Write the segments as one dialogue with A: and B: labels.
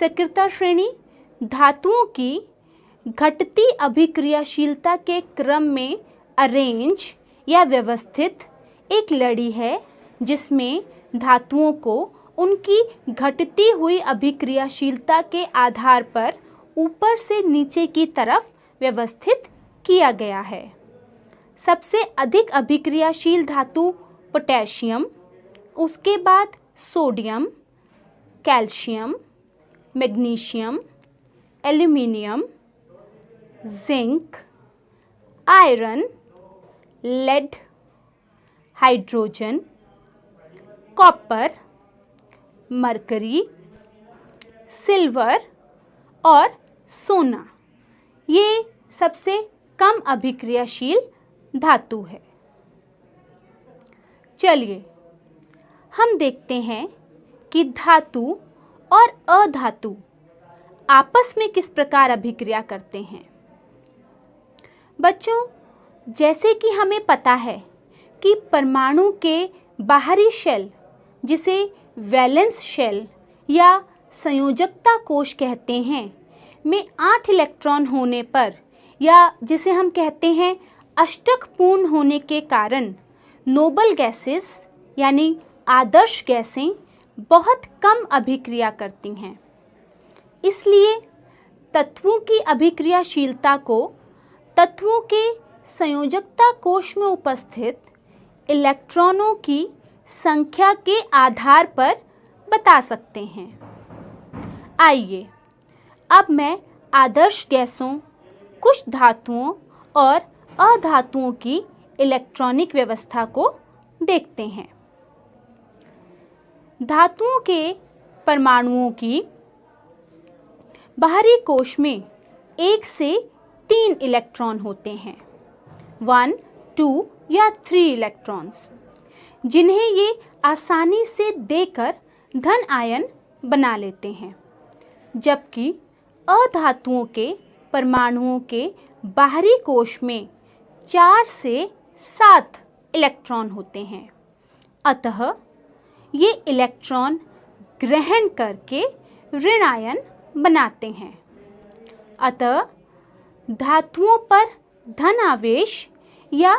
A: प्रकृता श्रेणी धातुओं की घटती अभिक्रियाशीलता के क्रम में अरेंज या व्यवस्थित एक लड़ी है जिसमें धातुओं को उनकी घटती हुई अभिक्रियाशीलता के आधार पर ऊपर से नीचे की तरफ व्यवस्थित किया गया है। सबसे अधिक अभिक्रियाशील धातु पोटेशियम, उसके बाद sodium, calcium, magnesium, aluminium, zinc, iron, lead, hydrogen, copper, mercury, silver और सोना ये सबसे कम अभिक्रियाशील धातु है। चलिए हम देखते हैं कि धातु और अधातु आपस में किस प्रकार अभिक्रिया करते हैं। बच्चों, जैसे कि हमें पता है कि परमाणु के बाहरी शेल, जिसे वैलेंस शेल या संयोजकता कोश कहते हैं, में 8 इलेक्ट्रॉन होने पर या जिसे हम कहते हैं अष्टक पूर्ण होने के कारण नोबल गैसेस यानी आदर्श गैसें बहुत कम अभिक्रिया करती हैं। इसलिए तत्वों की अभिक्रियाशीलता को तत्वों के संयोजकता कोश में उपस्थित इलेक्ट्रॉनों की संख्या के आधार पर बता सकते हैं। आइए अब मैं आदर्श गैसों, कुछ धातुओं और अधातुओं की इलेक्ट्रॉनिक व्यवस्था को देखते हैं। धातुओं के परमाणुओं की बाहरी कोश में 1 से 3 इलेक्ट्रॉन होते हैं, 1, 2 या 3 इलेक्ट्रॉन्स, जिन्हें ये आसानी से देकर धन आयन बना लेते हैं। जबकि अधातुओं के परमाणुओं के बाहरी कोश में 4 से 7 इलेक्ट्रॉन होते हैं। अतः ये इलेक्ट्रॉन ग्रहण करके ऋण आयन बनाते हैं। अतः धातुओं पर धन आवेश या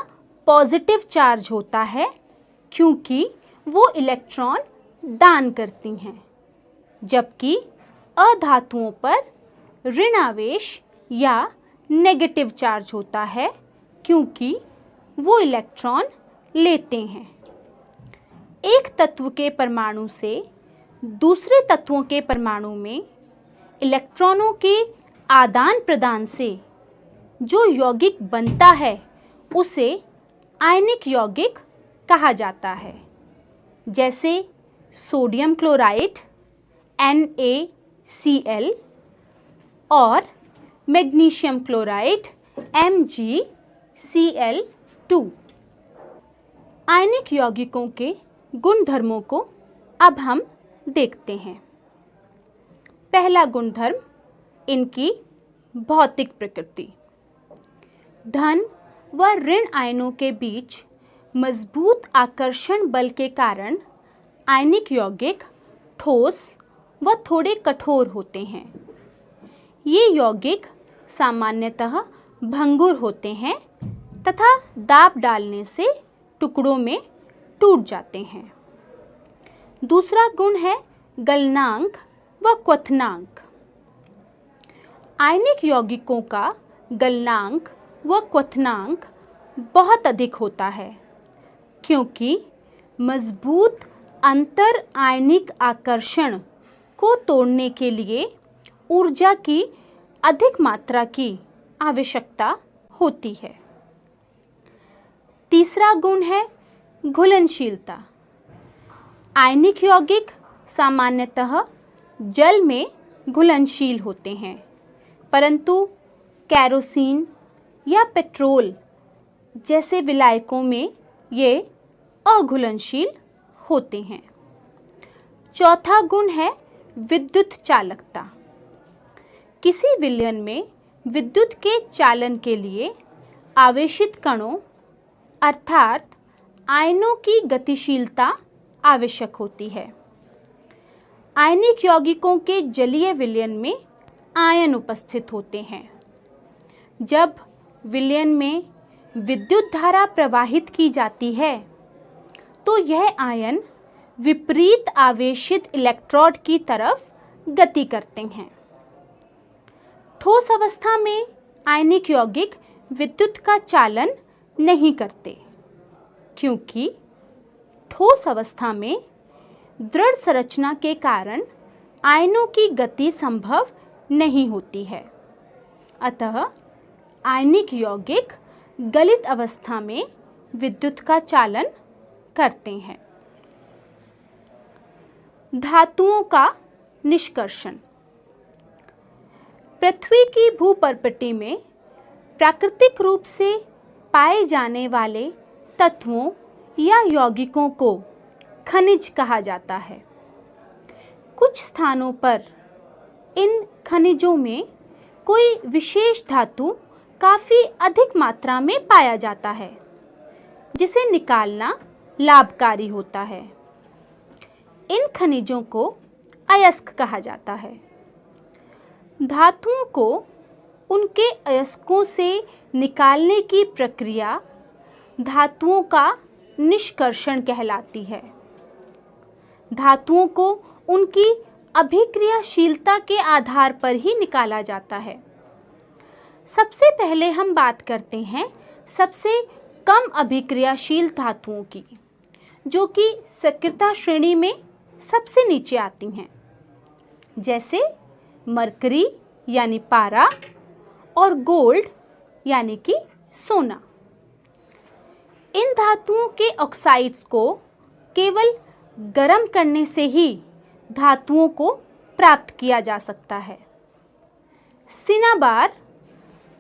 A: पॉजिटिव चार्ज होता है क्योंकि वो इलेक्ट्रॉन दान करती हैं, जबकि अधातुओं पर ऋण आवेश या नेगेटिव चार्ज होता है क्योंकि वो इलेक्ट्रॉन लेते हैं। एक तत्व के परमाणु से दूसरे तत्वों के परमाणु में इलेक्ट्रॉनों के आदान प्रदान से जो यौगिक बनता है उसे आयनिक यौगिक कहा जाता है। जैसे सोडियम क्लोराइड NaCl और मैग्नीशियम क्लोराइड MgCl2। आयनिक यौगिकों के गुणधर्मों को अब हम देखते हैं। पहला गुणधर्म, इनकी भौतिक प्रकृति। धन व ऋण आयनों के बीच मजबूत आकर्षण बल के कारण आयनिक यौगिक ठोस व थोड़े कठोर होते हैं। ये यौगिक सामान्यतः भंगुर होते हैं तथा दाब डालने से टुकड़ों में टूट जाते हैं। दूसरा गुण है गलनांक व क्वथनांक। आयनिक यौगिकों का गलनांक व क्वथनांक बहुत अधिक होता है क्योंकि मजबूत अंतर आयनिक आकर्षण को तोड़ने के लिए ऊर्जा की अधिक मात्रा की आवश्यकता होती है। तीसरा गुण है घुलनशीलता। आयनिक यौगिक सामान्यतः जल में घुलनशील होते हैं, परंतु केरोसिन या पेट्रोल जैसे विलायकों में ये अघुलनशील होते हैं। चौथा गुण है विद्युत चालकता। किसी विलयन में विद्युत के चालन के लिए आवेशित कणों अर्थात आयनों की गतिशीलता आवश्यक होती है। आयनिक यौगिकों के जलीय विलयन में आयन उपस्थित होते हैं। जब विलयन में विद्युत धारा प्रवाहित की जाती है तो यह आयन विपरीत आवेशित इलेक्ट्रोड की तरफ गति करते हैं। ठोस अवस्था में आयनिक यौगिक विद्युत का चालन नहीं करते, क्योंकि ठोस अवस्था में दृढ़ संरचना के कारण आयनों की गति संभव नहीं होती है। अतः आयनिक यौगिक गलित अवस्था में विद्युत का चालन करते हैं। धातुओं का निष्कर्षण। पृथ्वी की भूपर्पटी में प्राकृतिक रूप से पाए जाने वाले तत्वों या यौगिकों को खनिज कहा जाता है। कुछ स्थानों पर इन खनिजों में कोई विशेष धातु काफ़ी अधिक मात्रा में पाया जाता है, जिसे निकालना लाभकारी होता है। इन खनिजों को अयस्क कहा जाता है। धातुओं को उनके अयस्कों से निकालने की प्रक्रिया धातुओं का निष्कर्षण कहलाती है। धातुओं को उनकी अभिक्रियाशीलता के आधार पर ही निकाला जाता है। सबसे पहले हम बात करते हैं सबसे कम अभिक्रियाशील धातुओं की, जो कि सक्रियता श्रेणी में सबसे नीचे आती हैं, जैसे मरकरी यानी पारा और गोल्ड यानी कि सोना। इन धातुओं के ऑक्साइड्स को केवल गर्म करने से ही धातुओं को प्राप्त किया जा सकता है। सिनाबार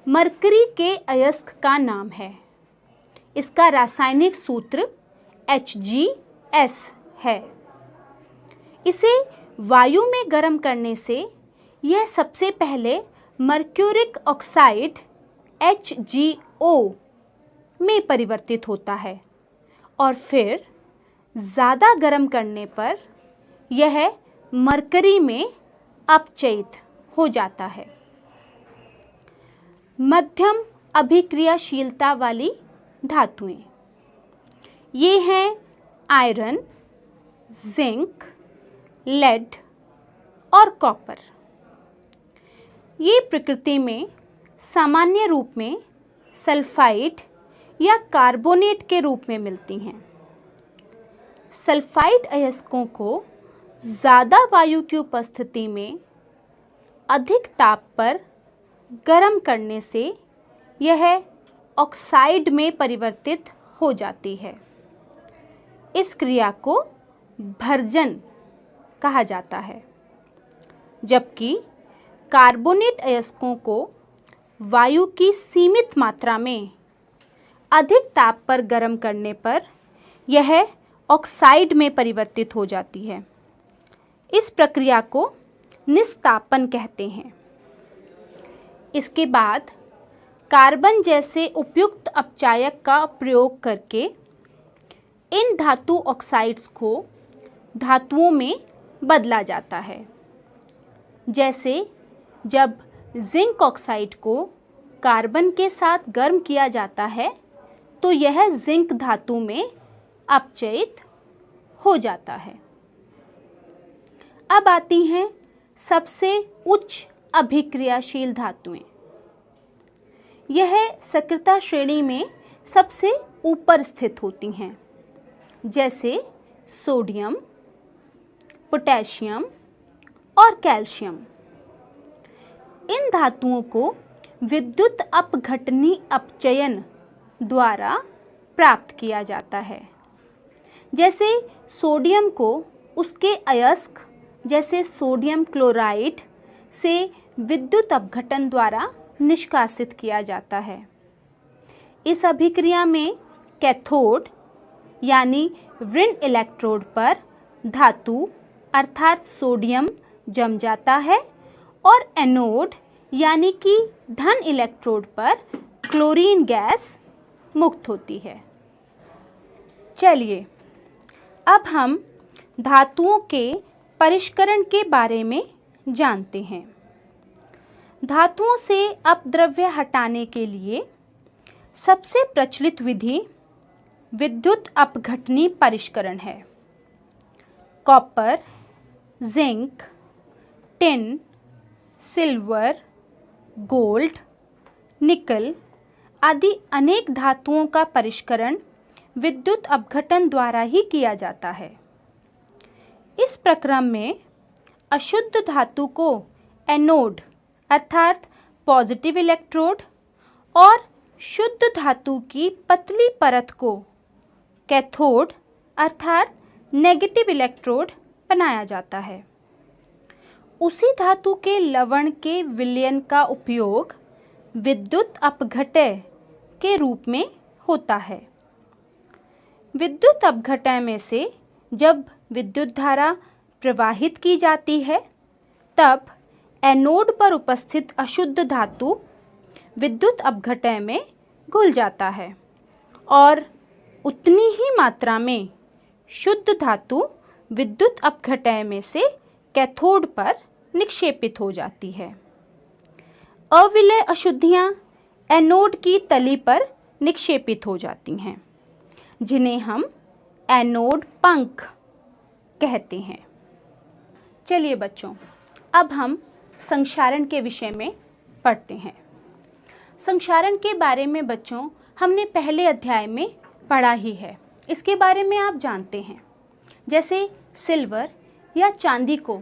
A: मरकरी के अयस्क का नाम है। इसका रासायनिक सूत्र Hgs है। इसे वायु में गर्म करने से यह सबसे पहले मर्क्यूरिक ऑक्साइड HgO में परिवर्तित होता है और फिर ज़्यादा गर्म करने पर यह मरकरी में अपचयित हो जाता है। मध्यम अभिक्रियाशीलता वाली धातुएं ये हैं आयरन, जिंक, लेड और कॉपर। ये प्रकृति में सामान्य रूप में सल्फाइड या कार्बोनेट के रूप में मिलती हैं। सल्फाइड अयस्कों को ज़्यादा वायु की उपस्थिति में अधिक ताप पर गर्म करने से यह ऑक्साइड में परिवर्तित हो जाती है। इस क्रिया को भर्जन कहा जाता है। जबकि कार्बोनेट अयस्कों को वायु की सीमित मात्रा में अधिक ताप पर गर्म करने पर यह ऑक्साइड में परिवर्तित हो जाती है। इस प्रक्रिया को निस्तापन कहते हैं। इसके बाद कार्बन जैसे उपयुक्त अपचायक का प्रयोग करके इन धातु ऑक्साइड्स को धातुओं में बदला जाता है। जैसे जब जिंक ऑक्साइड को कार्बन के साथ गर्म किया जाता है तो यह जिंक धातु में अपचयित हो जाता है। अब आती हैं सबसे उच्च अभिक्रियाशील धातुएं। यह सक्रियता श्रेणी में सबसे ऊपर स्थित होती हैं, जैसे सोडियम, पोटेशियम और कैल्शियम। इन धातुओं को विद्युत अपघटनी अपचयन द्वारा प्राप्त किया जाता है। जैसे सोडियम को उसके अयस्क जैसे सोडियम क्लोराइड से विद्युत अपघटन द्वारा निष्कासित किया जाता है। इस अभिक्रिया में कैथोड यानी ऋण इलेक्ट्रोड पर धातु अर्थात सोडियम जम जाता है और एनोड यानी कि धन इलेक्ट्रोड पर क्लोरीन गैस मुक्त होती है। चलिए अब हम धातुओं के परिष्करण के बारे में जानते हैं। धातुओं से अपद्रव्य हटाने के लिए सबसे प्रचलित विधि विद्युत अपघटनी परिष्करण है। Copper, zinc, tin, silver, gold, निकल आदि अनेक धातुओं का परिष्करण विद्युत अपघटन द्वारा ही किया जाता है। इस प्रक्रम में अशुद्ध धातु को एनोड अर्थात पॉजिटिव इलेक्ट्रोड और शुद्ध धातु की पतली परत को कैथोड अर्थात नेगेटिव इलेक्ट्रोड बनाया जाता है। उसी धातु के लवण के विलयन का उपयोग विद्युत अपघटय के रूप में होता है। विद्युत अपघटय में से जब विद्युत धारा प्रवाहित की जाती है तब एनोड पर उपस्थित अशुद्ध धातु विद्युत अपघटय में घुल जाता है और उतनी ही मात्रा में शुद्ध धातु विद्युत अपघटय में से कैथोड पर निक्षेपित हो जाती है। अविलय अशुद्धियाँ एनोड की तली पर निक्षेपित हो जाती हैं, जिन्हें हम एनोड पंख कहते हैं। चलिए बच्चों, अब हम संक्षारण के विषय में पढ़ते हैं। संक्षारण के बारे में बच्चों हमने पहले अध्याय में पढ़ा ही है, इसके बारे में आप जानते हैं। जैसे सिल्वर या चांदी को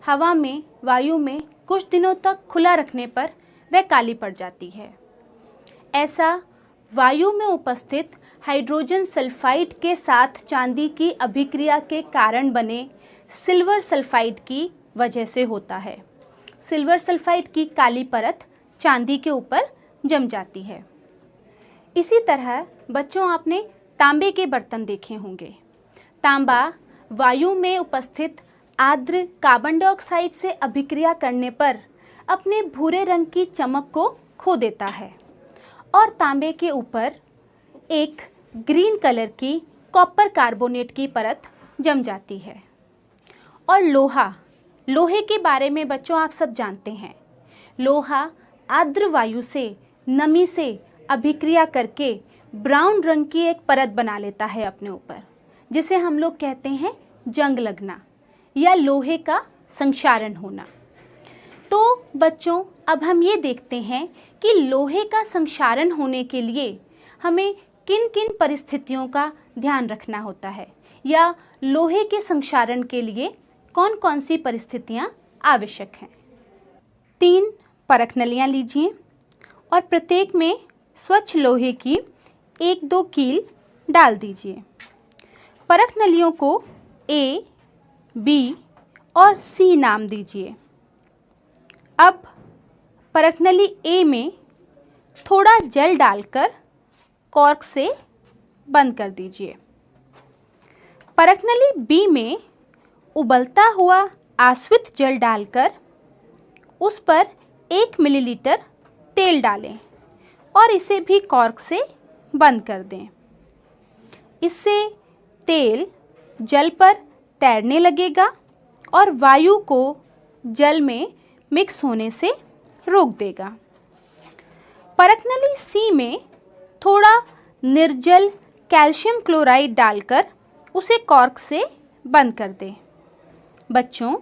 A: हवा में, वायु में कुछ दिनों तक खुला रखने पर वह काली पड़ जाती है। ऐसा वायु में उपस्थित हाइड्रोजन सल्फाइड के साथ चांदी की अभिक्रिया के कारण बने सिल्वर सल्फाइड की वजह से होता है। सिल्वर सल्फाइड की काली परत चांदी के ऊपर जम जाती है। इसी तरह बच्चों आपने तांबे के बर्तन देखे होंगे। तांबा वायु में उपस्थित आर्द्र कार्बन डाइऑक्साइड से अभिक्रिया करने पर अपने भूरे रंग की चमक को खो देता है और तांबे के ऊपर एक ग्रीन कलर की कॉपर कार्बोनेट की परत जम जाती है। और लोहे के बारे में बच्चों आप सब जानते हैं। लोहा आर्द्र वायु से नमी से अभिक्रिया करके ब्राउन रंग की एक परत बना लेता है अपने ऊपर, जिसे हम लोग कहते हैं जंग लगना या लोहे का संक्षारण होना। तो बच्चों अब हम ये देखते हैं कि लोहे का संक्षारण होने के लिए हमें किन किन परिस्थितियों का ध्यान रखना होता है, या लोहे के संक्षारण के लिए कौन कौन सी परिस्थितियाँ आवश्यक हैं। 3 परख नलियाँ लीजिए और प्रत्येक में स्वच्छ लोहे की 1-2 कील डाल दीजिए। परख नलियों को A, B और C नाम दीजिए। अब परख नली A में थोड़ा जल डालकर कॉर्क से बंद कर दीजिए। परख नली B में उबलता हुआ आश्वित जल डालकर उस पर 1 मिलीलीटर तेल डालें और इसे भी कॉर्क से बंद कर दें। इससे तेल जल पर तैरने लगेगा और वायु को जल में मिक्स होने से रोक देगा। परख नली C में थोड़ा निर्जल कैल्शियम क्लोराइड डालकर उसे कॉर्क से बंद कर दें। बच्चों,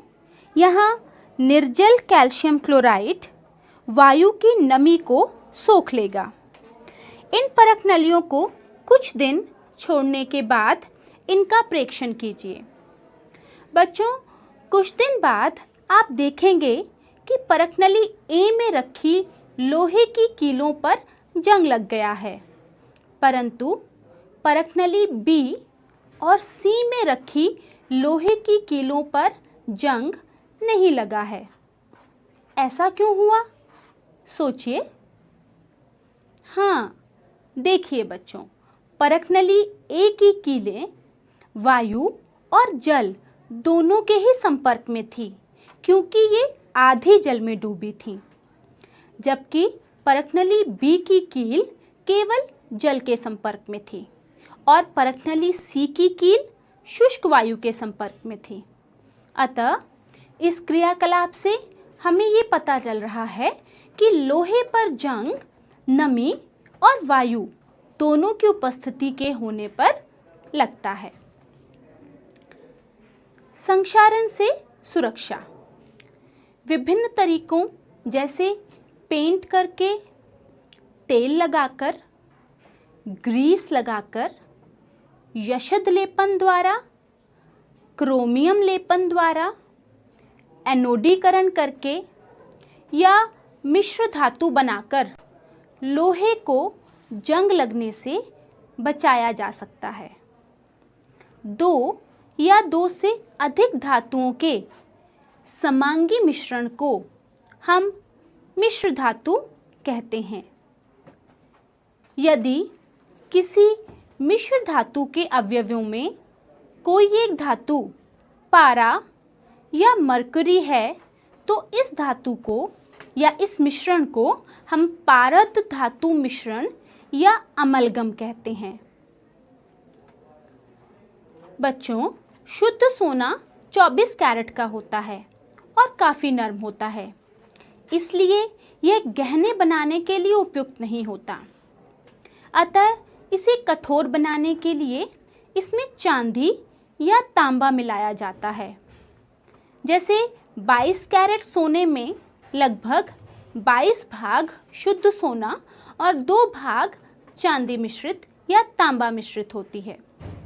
A: यहाँ निर्जल कैल्शियम क्लोराइड वायु की नमी को सोख लेगा। इन परख नलियों को कुछ दिन छोड़ने के बाद इनका प्रेक्षण कीजिए। बच्चों, कुछ दिन बाद आप देखेंगे कि परख नली A में रखी लोहे की कीलों पर जंग लग गया है, परंतु परख नली B और C में रखी लोहे की कीलों पर जंग नहीं लगा है। ऐसा क्यों हुआ? सोचिए। हाँ, देखिए बच्चों, परख नली A की कीलें वायु और जल दोनों के ही संपर्क में थी, क्योंकि ये आधी जल में डूबी थी, जबकि परख नली B की कील केवल जल के संपर्क में थी और परख नली C की कील शुष्क वायु के संपर्क में थी। अतः इस क्रियाकलाप से हमें ये पता चल रहा है कि लोहे पर जंग नमी और वायु दोनों की उपस्थिति के होने पर लगता है। संक्षारण से सुरक्षा विभिन्न तरीकों जैसे पेंट करके, तेल लगाकर, ग्रीस लगाकर, यशद लेपन द्वारा, क्रोमियम लेपन द्वारा, एनोडीकरण करके या मिश्र धातु बनाकर लोहे को जंग लगने से बचाया जा सकता है। दो या दो से अधिक धातुओं के समांगी मिश्रण को हम मिश्र धातु कहते हैं। यदि किसी मिश्र धातु के अवयवों में कोई एक धातु पारा या मरकरी है तो इस धातु को या इस मिश्रण को हम पारद धातु मिश्रण या अमलगम कहते हैं। बच्चों, शुद्ध सोना 24 कैरेट का होता है और काफ़ी नरम होता है, इसलिए यह गहने बनाने के लिए उपयुक्त नहीं होता। अतः इसे कठोर बनाने के लिए इसमें चांदी या तांबा मिलाया जाता है। जैसे 22 कैरेट सोने में लगभग 22 भाग शुद्ध सोना और 2 भाग चांदी मिश्रित या तांबा मिश्रित होती है।